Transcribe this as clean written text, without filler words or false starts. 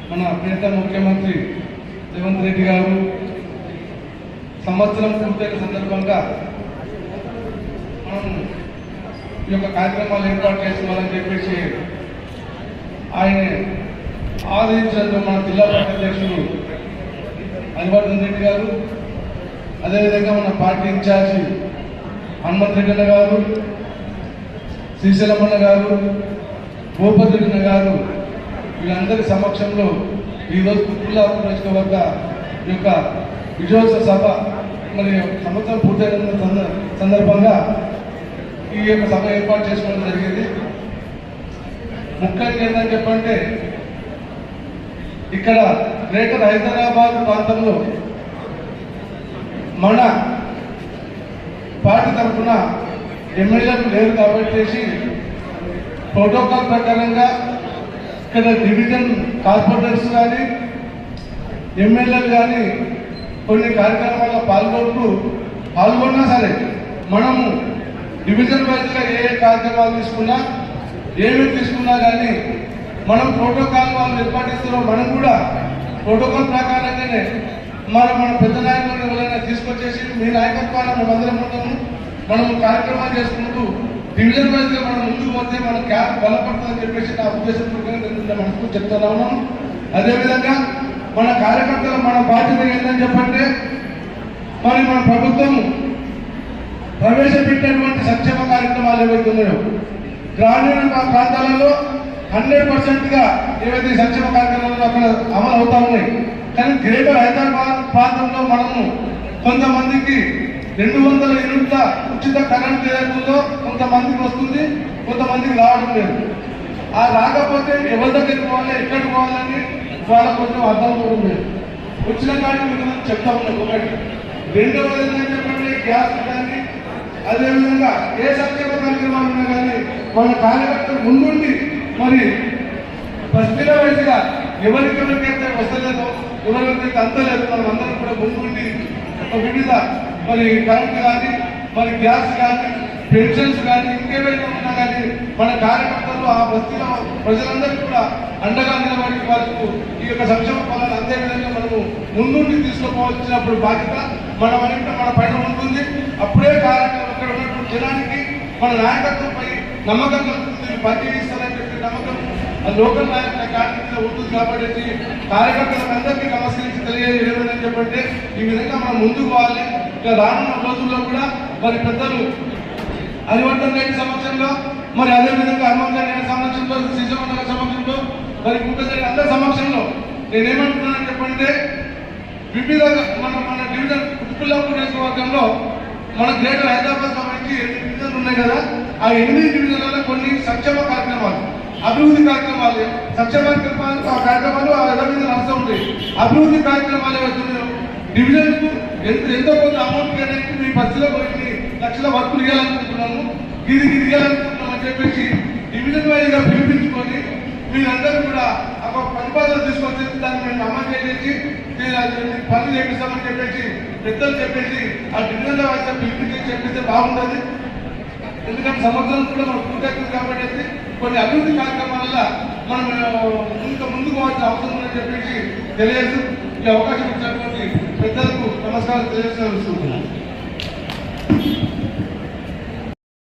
మన ప్రియత ముఖ్యమంత్రి రేవంత్ రెడ్డి గారు సంవత్సరం పూర్తయిన సందర్భంగా మనం ఈ యొక్క కార్యక్రమాలు ఏర్పాటు చేసుకోవాలని చెప్పేసి ఆయన ఆదేశించడంతో మన జిల్లా పార్టీ అధ్యక్షుడు హరివర్ధన్ రెడ్డి గారు, అదేవిధంగా మన పార్టీ ఇన్ఛార్జి హనుమంత్ రెడ్డి అన్న గారు, శ్రీశైలమన్న గారు, భూపతి రెడ్డి గారు, వీళ్ళందరి సమక్షంలో ఈరోజు కుత్బుల్లాపూర్ నియోజకవర్గ యొక్క విజయోత్సవ సభ మరి సంవత్సరం పూర్తయిన సందర్భంగా ఈ యొక్క సభ ఏర్పాటు చేసుకోవడం జరిగింది. ముఖ్యంగా ఏంటని చెప్పంటే ఇక్కడ గ్రేటర్ హైదరాబాద్ ప్రాంతంలో మన పార్టీ తరఫున ఎమ్మెల్యేలు లేరు కాబట్టి ప్రోటోకాల్ ప్రకారంగా ఇక్కడ డివిజన్ కార్పొరేటర్స్ కానీ ఎమ్మెల్యేలు కానీ కొన్ని కార్యక్రమాల్లో పాల్గొన్నా సరే మనము డివిజన్ వైజ్గా ఏ కార్యక్రమాలు తీసుకున్నా ఏమేమి తీసుకున్నా కానీ మనం ప్రోటోకాల్ వాళ్ళు ఏర్పాటిస్తున్నాం. మనం కూడా ప్రోటోకాల్ ప్రకారంగానే మన పెద్ద నాయకులను ఎవరైనా తీసుకొచ్చేసి మీ నాయకత్వాన్ని మేమందరం ఉంటాము, మనము కార్యక్రమాలు చేసుకుంటూ డివిజన్ వైజ్గా మనం ముందుకు పోతే మన క్యాప్ బలపడుతుందని చెప్పేసి నా ఉద్దేశపూర్వకంగా మనకు చెప్తున్నా ఉన్నాను. అదేవిధంగా మన కార్యకర్తలు మన బాధ్యత ఏంటని చెప్పంటే మరి మన ప్రభుత్వం ప్రవేశపెట్టినటువంటి సంక్షేమ కార్యక్రమాలు ఏవైతే ఉన్నాయో గ్రామీణ ప్రాంతాలలో 100%గా ఏవైతే సంక్షేమ కార్యక్రమాలు అక్కడ అమలు అవుతా ఉన్నాయి. కానీ గ్రేటర్ హైదరాబాద్ ప్రాంతంలో మనము కొంతమందికి 200 యూనిట్ల ఉచిత కరెంట్ ఏదైతుందో కొంతమందికి వస్తుంది, కొంతమందికి రావడం లేదు. ఆ రాకపోతే ఎవరి దగ్గరికి పోవాలి, ఎక్కడికి పోవాలని వాళ్ళకు కొంచెం అర్థం కూడా లేదు. వచ్చిన కానీ మీరు చెప్తా ఉన్నాం. ఒకటి రెండవది ఏంటంటే చెప్పండి, గ్యాస్ కానీ అదేవిధంగా ఏ సంక్షేమ కార్యక్రమాలు ఉన్నా కానీ వాళ్ళ కార్యకర్తలు ముందుండి మరి ప్రతిలో వయసుగా ఎవరికెవరికైతే వస్తలేదో ఎవరికైతే అంతలేదు మనం అందరం కూడా ముందుండి వివిధ మరి కరెంట్ కానీ మరి గ్యాస్ కానీ పెన్షన్స్ కానీ ఇంకేమైనా ఉన్నా కానీ మన కార్యకర్తలు ఆ బస్తీలో ప్రజలందరికీ కూడా అండగా నిలబడి వాళ్ళకు ఈ యొక్క సంక్షేమ ఫలాలు అందే విధంగా మనము ముందుండి తీసుకోవాల్సినప్పుడు బాధ్యత మన పైన ఉంటుంది. అప్పుడే కార్యక్రమం ఇక్కడ ఉన్నటువంటి జనానికి మన నాయకత్వంపై నమ్మకం కలుగుతుంది, పని ఇస్తారని చెప్పి నమ్మకం లోకల్ నాయకుల కార్యక్రమంలో ఉంటుంది. కాబట్టి కార్యకర్తలకు అందరికీ నమస్కరించి తెలియజేయలేదని చెప్పంటే ఈ విధంగా మనం ముందుకు పోవాలి. ఇక రానున్న రోజుల్లో కూడా మరి పెద్దలు హరివర్ధన్ రెడ్డి సమక్షంలో మరి అదేవిధంగా హనుమంత్ రెడ్డి సమక్షంలో శ్రీశైలమన్న సమక్షంలో మరి భూపతి అందరి సమక్షంలో నేనేమంటున్నానని చెప్పంటే వివిధ మన డివిజన్ కుత్బుల్లాపూర్ నియోజకవర్గంలో మన గ్రేటర్ హైదరాబాద్ సంబంధించి 8 డివిజన్లు ఉన్నాయి కదా. ఆ 8 డివిజన్లలో కొన్ని సంక్షేమ కార్యక్రమాలు, అభివృద్ధి కార్యక్రమాలు, సంక్షేమ కార్యక్రమాలు అభివృద్ధి నష్టం ఉంటాయి. అభివృద్ధి కార్యక్రమాలు ఏవైతున్నాయో డివిజన్కు ఎంతో కొంత అమౌంట్ కేటాయించి మీ బస్సులో కొన్ని లక్షల వర్కులు ఇవ్వాలనుకుంటున్నాము, ఇది ఇవ్వాలనుకుంటున్నాం అని చెప్పేసి డివిజన్ వైజ్గా పిలిపించుకొని మీరందరూ కూడా ఒక ప్రతిపాదన తీసుకొచ్చి దాన్ని మేము అమలు చేసేసి పనులు చేపిస్తామని చెప్పేసి పెద్దలు చెప్పేసి ఆ డివిజన్ వైజ్గా పిలిపించి చెప్పేస్తే బాగుంటుంది. ఎందుకంటే సంవత్సరం కూడా మనం పూర్తవుతుంది కాబట్టి కొన్ని అభివృద్ధి కార్యక్రమాల మనం ఇంకా ముందుకు పోవాల్సిన అవసరం ఉందని చెప్పేసి తెలియజేస్తూ ఈ అవకాశం ఇచ్చినటువంటి పెద్దలకు నమస్కారం తెలియజేస్తున్నాను.